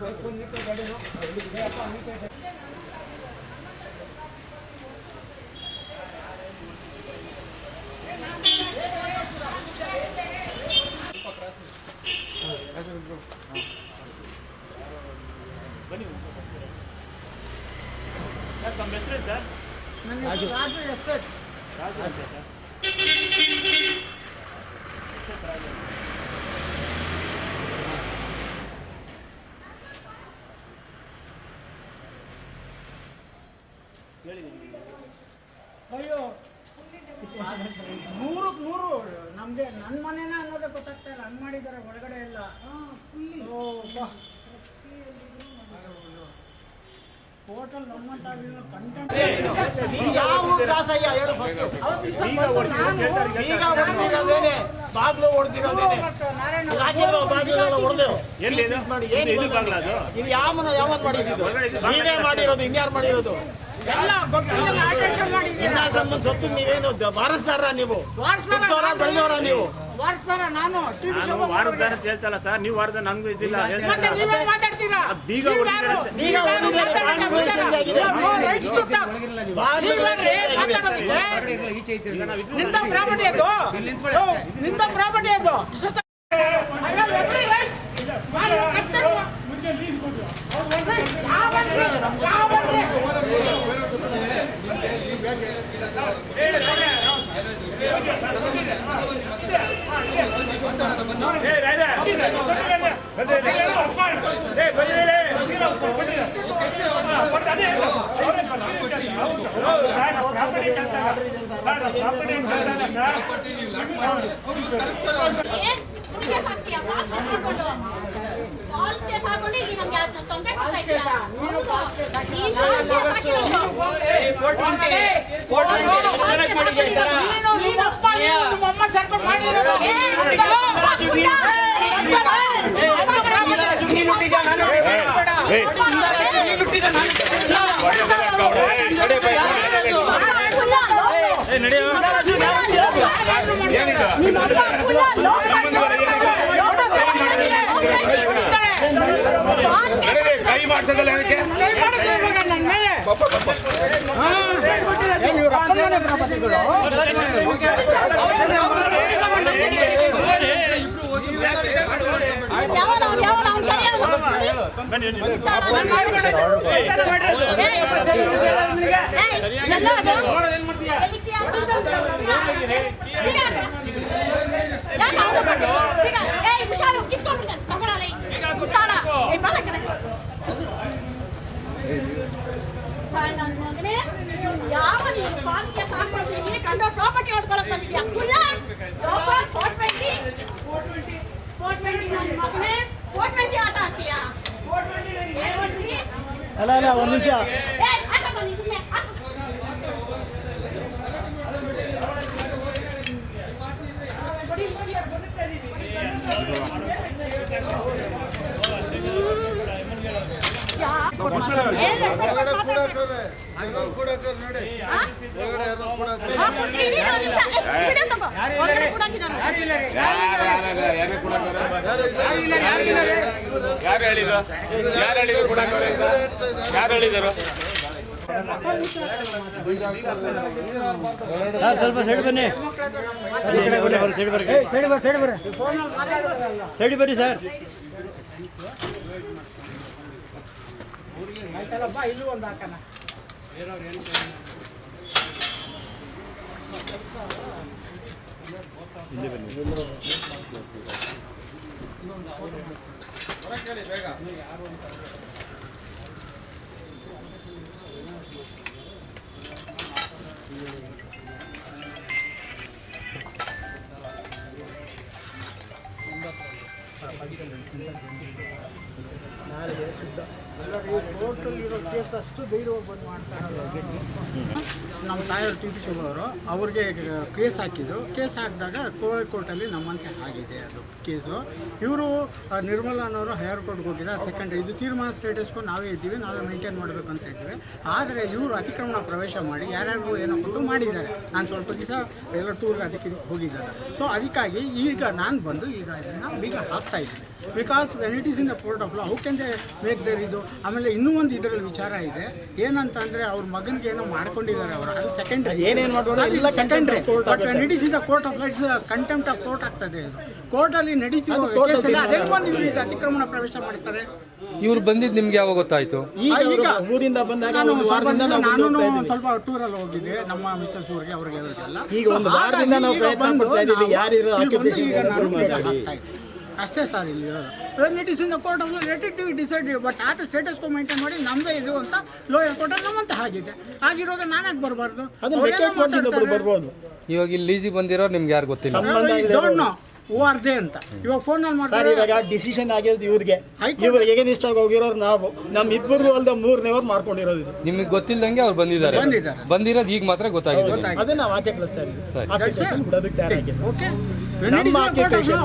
ತಮ್ಮ ಹೆಸರು ಸರ್? ನನ್ನ ಹೆಸರು ರಾಜು ಎಸ್ ಎಚ್. ರಾಜು ಅಂತ ಸರ್. ಅಯ್ಯೋ 100ಕ್ಕೆ 100 ನಮಗೆ ನನ್ನ ಮನೆನ ಅನ್ನೋದೇ ಗೊತ್ತಾಗ್ತಾ ಇಲ್ಲ. ಹಂಗೆ ಮಾಡಿದ್ದಾರೆ ಒಳಗಡೆ ಎಲ್ಲ. ಹೋಟೆಲ್ ನಮ್ಮಂತ ಕಂಟೆಂಟ್ ಬಾಗ್ಲು ಹೊಡೆದಿರೋದೇನೆ ಇದು ಯಾವನ್ ಮಾಡಿದ್ದು? ನೀವೇ ಮಾಡಿರೋದು, ಇನ್ಯಾರು ಮಾಡಿರೋದು? ಸತ್ತು ನೀವೇನು ವಾರಸ್ದಾರ? ನೀವು ಬೆಳೆದವರ? ನೀವು ನಾನು ವಾರದಾನ ಹೇಳ್ತಲ್ಲ ಸರ್, ನೀವು ವಾರದ ನಂಗೂ ಇದ್ದಿಲ್ಲ. ಬೀಗ ನಿಂದ ಪ್ರಾಪರ್ಟಿ ಅದು, ನಿಂದ ಪ್ರಾಪರ್ಟಿ ಅದು. ಕೈ ಮಾಡ್ಸೋದಲ್ಲ ಅದಕ್ಕೆ ನನ್ನ ಮೇಲೆ ಯಾವ ನೀವು ಫಾಲ್ಸ್ ಕೇಸ್ ಹಾಕ್ಕೊಳ್ತೀವಿ, ಕಂಡು ಪ್ರಾಪರ್ಟಿ ಹೊಡ್ಕೊಳಕ್ ಬಂದಿದ್ಯಾ? 420 ನನ್ನ ಮಗನೇ 420 ಆಟ ಆಡ್ತೀಯಾ? ಅಲ್ಲ ಒಂದು ನಿಮಿಷ. ಆಟ ಬನ್ನಿ ಸುಮ್ಮನೆ. ಯಾರು ಹೇಳಿದರು? ಸ್ವಲ್ಪ ಸೈಡ್ ಬನ್ನಿ, ಸೈಡ್ ಬನ್ನಿ ಸರ್. ಇಲ್ಲೂ ಒಂದು ಹಾಕೋಣ. ನಾಳೆ ಕೋರ್ಟಲ್ಲಿರೋ ಕೇಸ್ ಅಷ್ಟು ಧೈರ್ಯವಾಗಿ ಬಂದು ಮಾಡ್ತಾರೆ. ನಮ್ಮ ತಾಯಿಯವರು ಟಿ ಪಿ ಶಿವವರು ಅವ್ರಿಗೆ ಕೇಸ್ ಹಾಕಿದ್ರು. ಕೇಸ್ ಹಾಕಿದಾಗ ಕೋರ್ಟಲ್ಲಿ ನಮ್ಮಂತೆ ಆಗಿದೆ ಅದು ಕೇಸು. ಇವರು ನಿರ್ಮಲಾನವರು ಹೈಯರ್ ಕೋರ್ಟ್ಗೆ ಹೋಗಿದ್ದಾರೆ. ಸೆಕೆಂಡ್ರಿ ಇದು ತೀರ್ಮಾನ ಸ್ಟೇಟಸ್ಗೂ ನಾವೇ ಇದ್ದೀವಿ, ನಾವೇ ಮೇಂಟೈನ್ ಮಾಡಬೇಕು ಅಂತ ಇದ್ದೀವಿ. ಆದರೆ ಇವರು ಅತಿಕ್ರಮಣ ಪ್ರವೇಶ ಮಾಡಿ ಯಾರ್ಯಾರಿಗೂ ಏನೋ ಕೊಟ್ಟು ಮಾಡಿದ್ದಾರೆ. ನಾನು ಸ್ವಲ್ಪ ದಿವಸ ಎಲ್ಲ ಟೂರ್ಗೆ ಇದಕ್ಕೆ ಹೋಗಿದ್ದಾರೆ. ಸೊ ಅದಕ್ಕಾಗಿ ಈಗ ನಾನು ಬಂದು ಈಗ ಇದನ್ನು ಬೀಗ ಹಾಕ್ತಾ ಇದ್ದೀನಿ. Because when it is in the court of law how can they make their ಇದು. ಆಮೇಲೆ ಇನ್ನೂ ಒಂದು ಇದರಲ್ಲಿ ವಿಚಾರ ಇದೆ ಏನಂತ ಅಂದರೆ ಅವ್ರ ಮಗನಿಗೆ ಏನೋ ಮಾಡ್ಕೊಂಡಿದ್ದಾರೆ ಅವರು, ಅದು ಸೆಕೆಂಡ್ರಿ. ಏನೇನು ಮಾಡ್ಕೊಂಡು secondary. But when it is in the court of law it's contempt of court ಆಗ್ತದೆ. ಇದು ಕೋರ್ಟಲ್ಲಿ ನಡೀತಿರೋ ಕೇಸಲ್ಲಿ ಅದೇ ಒಂದು ಇವರು ಇದು ಅತಿಕ್ರಮಣ ಪ್ರವೇಶ ಮಾಡ್ತಾರೆ. ಇವ್ರು ಬಂದಿದ್ದು ನಿಮ್ಗೆ ಯಾವಾಗ ಗೊತ್ತಾಯ್ತು? ಈಗ ಊರಿಂದ ಬಂದಾಗ ನಾನು ಒಂದು ವಾರದಿಂದ ನಾವು ನಾನು ಹೋಗ್ತಾ ಇದ್ದೀವಿ. ಸ್ವಲ್ಪ ಟೂರಲ್ಲಿ ಹೋಗಿದ್ದೆ ನಮ್ಮ ಮಿಸ್ಸಸ್ ಊರಿಗೆ ಅವ್ರಿಗೆಲ್ಲ. ಈಗ ಒಂದು ವಾರದಿಂದ ನಾವು ಪ್ರಯತ್ನ ಪಡ್ತಾ ಇದ್ದೀವಿ. ಯಾರಿರೋ ಆಕ್ಯುಪೇಷನ್ ಈಗ ನಾನು ಹಾಕ್ತಾ ಇದ್ದೀನಿ ಅಷ್ಟೇ ಸರ್. ಇಲ್ಲಿ ಇರೋದು when it is in the court of law let it be decide. But ಆತ ಸ್ಟೇಟಸ್ಗೂ ಮೇಂಟೈನ್ ಮಾಡಿ ನಮ್ಮದೇ ಇದು ಅಂತ ಲೋಯರ್ ಕೋರ್ಟಲ್ಲಿ ನಮ್ಮಂತ ಆಗಿದೆ. ಆಗಿರುವಾಗ ನಾನಾಗಿ ಬರಬಾರ್ದು. ಅದನ್ನ ವೆಕೇಟ್ ಮಾಡ್ತಿದ್ದು ಒಬ್ರು ಬರ್ಬೋದು. ಇವಾಗ ಇಲ್ಲಿ ಲೀಸಿಗೆ ಬಂದಿರೋ ನಿಮ್ಗೆ ಯಾರು ಗೊತ್ತಿಲ್ಲ. ಹೂ ಆರ್ ದೇ ಅಂತ ಇವಾಗ ಫೋನಲ್ಲಿ ಸರ್ ಮಾಡ್ತಾರೆ. ಇವಾಗ ಡಿಸಿಷನ್ ಆಗಿರೋದು ಇವ್ರಿಗೆ, ಇವ್ರಿಗೆ ಎಗೇನಿಸ್ಟ್ ಆಗಿ ಹೋಗಿರೋರು ನಾವು, ನಮ್ಮ ಇಬ್ಬರಿಗೂ ಅಲ್ದ 3ನೇವ್ರು ಮಾಡ್ಕೊಂಡಿರೋದು ಇದು. ನಿಮ್ಗೆ ಗೊತ್ತಿಲ್ದಂಗೆ ಅವ್ರು ಬಂದಿದ್ದಾರೆ. ಬಂದಿರೋದು ಈಗ ಮಾತ್ರ ಗೊತ್ತಾಗಿದೆ. ಅದನ್ನ ನಾವು ಆಚೆ ಕಳಿಸ್ತಾ ಇದ್ದೀವಿ. ಸರಿ. Application ಬಿಡೋದಕ್ಕೆ ತಯಾರಾಗಿದೆ. Okay. When it is in the court of law,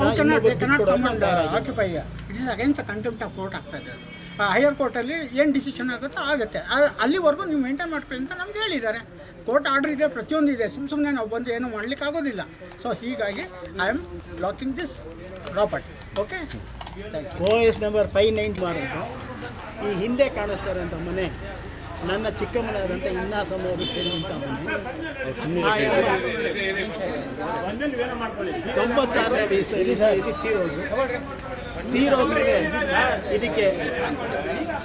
occupy. It is against the contempt of court ಆಗ್ತದೆ. ಹೈಯರ್ ಕೋರ್ಟಲ್ಲಿ ಏನು ಡಿಸಿಷನ್ ಆಗುತ್ತೋ ಆಗುತ್ತೆ. ಅಲ್ಲಿವರೆಗೂ ನೀವು ಮೇಂಟೈನ್ ಮಾಡ್ಕೊಳ್ಳಿ ಅಂತ ನಮ್ಗೆ ಹೇಳಿದ್ದಾರೆ. ಕೋರ್ಟ್ ಆರ್ಡರ್ ಇದೆ, ಪ್ರತಿಯೊಂದು ಇದೆ. ಸುಮ್ಮನೆ ನಾವು ಬಂದು ಏನೂ ಮಾಡ್ಲಿಕ್ಕೆ ಆಗೋದಿಲ್ಲ. ಸೊ ಹೀಗಾಗಿ I am locking this property. Okay, thank you. OS number 591 ಈ ಹಿಂದೆ ಕಾಣಿಸ್ತಾ ಇರೋಂಥ ಮನೆ ನನ್ನ ಚಿಕ್ಕಮ್ಮನಾದಂಥ ಇನ್ನಾಸಮ್ಮ ಅವರು ಸೇರಿದಂಥ ಮನೆ. 96ನೇ ವಯಸ್ಸಲ್ಲಿ ತೀರೋದ್ರೆ ಇದಕ್ಕೆ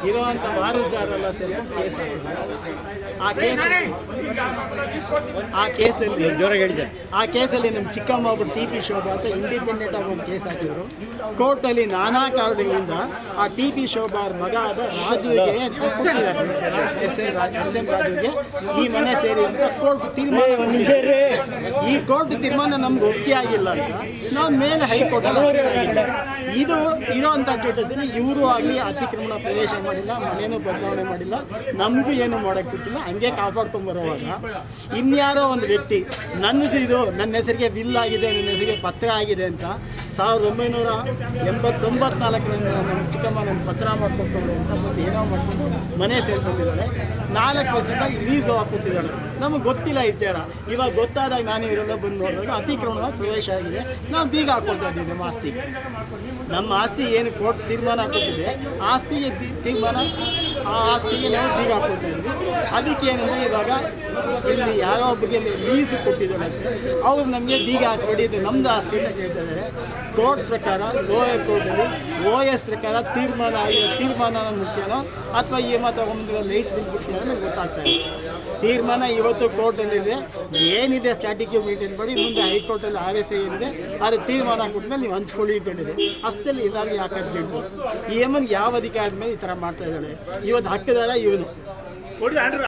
ಇರುವಂಥ ವಾರಸುದಾರರೆಲ್ಲ ಸೇರಿಕೊಂಡು ಕೇಸ್ ಹಾಕಿದ್ರು. ಆ ಕೇಸಲ್ಲಿ ನಮ್ಮ ಚಿಕ್ಕಮ್ಮ ಒಬ್ಬರು TP ಶೋಭಾ ಅಂತ ಇಂಡಿಪೆಂಡೆಂಟ್ ಆಗಿ ಒಂದು ಕೇಸ್ ಹಾಕಿದ್ರು. ಕೋರ್ಟಲ್ಲಿ ನಾನಾ ಕಾರಣಗಳಿಂದ ಆ TP ಶೋಭಾ ಅವ್ರ ಮಗ ಆದ ರಾಜುಗೆ ಎಸ್ ಎಂ ರಾಜುಗೆ ಈ ಮನೆ ಸೇರಿ ಅಂತ ಕೋರ್ಟ್ ತೀರ್ಮಾನ ಕೊಟ್ಟಿದೆ. ಈ ಕೋರ್ಟ್ ತೀರ್ಮಾನ ನಮ್ಗೆ ಒಪ್ಪಿಗೆ ಆಗಿಲ್ಲ ಅಂತ ನಾವು ಮೇಲೆ ಹೈಕೋರ್ಟಲ್ಲಿ ಇದು ಇರೋಂಥ ಚೋಟದಲ್ಲಿ ಇವರು ಆಗಲಿ ಅತಿಕ್ರಮಣ ಪ್ರವೇಶ ಮಾಡಿಲ್ಲ, ಮನೇನೂ ಬದಲಾವಣೆ ಮಾಡಿಲ್ಲ, ನಮಗೂ ಏನು ಮಾಡೋಕ್ಕೆ ಬಿಟ್ಟಿಲ್ಲ. ಹಂಗೆ ಕಾಪಾಡ್ಕೊಂಬರೋವಾಗ ಇನ್ಯಾರೋ ಒಂದು ವ್ಯಕ್ತಿ ನನ್ನದು ಇದು ನನ್ನ ಹೆಸರಿಗೆ ಬಿಲ್ ಆಗಿದೆ, ನನ್ನ ಹೆಸರಿಗೆ ಪತ್ರ ಆಗಿದೆ ಅಂತ 1994ರಲ್ಲಿ ನಮ್ಮ ಚಿಕ್ಕಮ್ಮ ನನ್ನ ಪತ್ರ ಮಾಡ್ಕೊಟ್ಕೊಂಡು ಅಂತ ಬಂದು ಏನೋ ಮಾಡ್ಕೊಂಡು ಮನೆ ಸೇರ್ಕೊಂಡಿದ್ದಾಳೆ. 4 ವರ್ಷದಿಂದ ಲೀಸ್ ಹಾಕ್ಕೊಟ್ಟಿದ್ದಾಳೆ. ನಮಗೆ ಗೊತ್ತಿಲ್ಲ ಈ ವಿಚಾರ. ಇವಾಗ ಗೊತ್ತಾದಾಗ ನಾನು ಇವರೆಲ್ಲ ಬಂದು ನೋಡಿದಾಗ ಅತಿಕ್ರಮಣ ಪ್ರವೇಶ ಆಗಿದೆ. ನಾವು ಬೀಗ ಹಾಕ್ಕೊಳ್ತಾ ಇದ್ದೀವಿ ನಮ್ಮ ಆಸ್ತಿಗೆ. ನಮ್ಮ ಆಸ್ತಿ ಏನು ಕೋರ್ಟ್ ತೀರ್ಮಾನ ಹಾಕ್ಕೊಟ್ಟಿದೆ ಆಸ್ತಿಗೆ ತೀರ್ಮಾನ, ಆ ಆಸ್ತಿಗೆ ನಾವು ಬೀಗ ಹಾಕ್ಕೊಳ್ತಾ ಇದ್ವಿ. ಅದಕ್ಕೆ ಏನಂದರೆ ಇವಾಗ ಇಲ್ಲಿ ಯಾರೋ ಒಬ್ಬರಿಗೆ ಲೀಸ್ ಕೊಟ್ಟಿದ್ದಾರೆ ಅವ್ರು ನಮಗೆ ಬೀಗ ಹಾಕ್ಬಿಡಿ ಇದು ನಮ್ಮದು ಆಸ್ತಿ ಅಂತ ಕೇಳ್ತಾ ಇದ್ದಾರೆ. ಕೋರ್ಟ್ ಪ್ರಕಾರ ಲೋಯರ್ ಕೋರ್ಟಲ್ಲಿ OS ಪ್ರಕಾರ ತೀರ್ಮಾನ ಆಗಿರೋ ತೀರ್ಮಾನನ ಮುಖ್ಯನೋ ಅಥವಾ EMI ತಗೊಂಡಿರೋ ಲೈಟ್ ಬಿಲ್ ಮುಖ್ಯನೋ ನಮ್ಗೆ ಗೊತ್ತಾಗ್ತಾ ಇದೆ. ತೀರ್ಮಾನ ಇವತ್ತು ಕೋರ್ಟಲ್ಲಿದೆ, ಏನಿದೆ ಸ್ಟ್ಯಾಟಿಕ್ ಮೇಂಟೈನ್ ಮಾಡಿ, ಮುಂದೆ ಹೈಕೋರ್ಟಲ್ಲಿ RSI ಏನಿದೆ ಅದು ತೀರ್ಮಾನ ಕೊಟ್ಮೇಲೆ ನೀವು ಹಂಚ್ಕೊಳ್ಳಿ ಅಂತೇಳಿದೆ. ಅಷ್ಟಲ್ಲಿ ಇದಾಗಿ ಯಾಕೆ ಅರ್ಜೆಂಟು? EMIಗೆ ಯಾವ ಅಧಿಕಾರದ ಮೇಲೆ ಈ ಥರ ಮಾಡ್ತಾ ಇದ್ದಾಳೆ? ಇವತ್ತು ಹಕ್ಕದಾರ ಇವನು.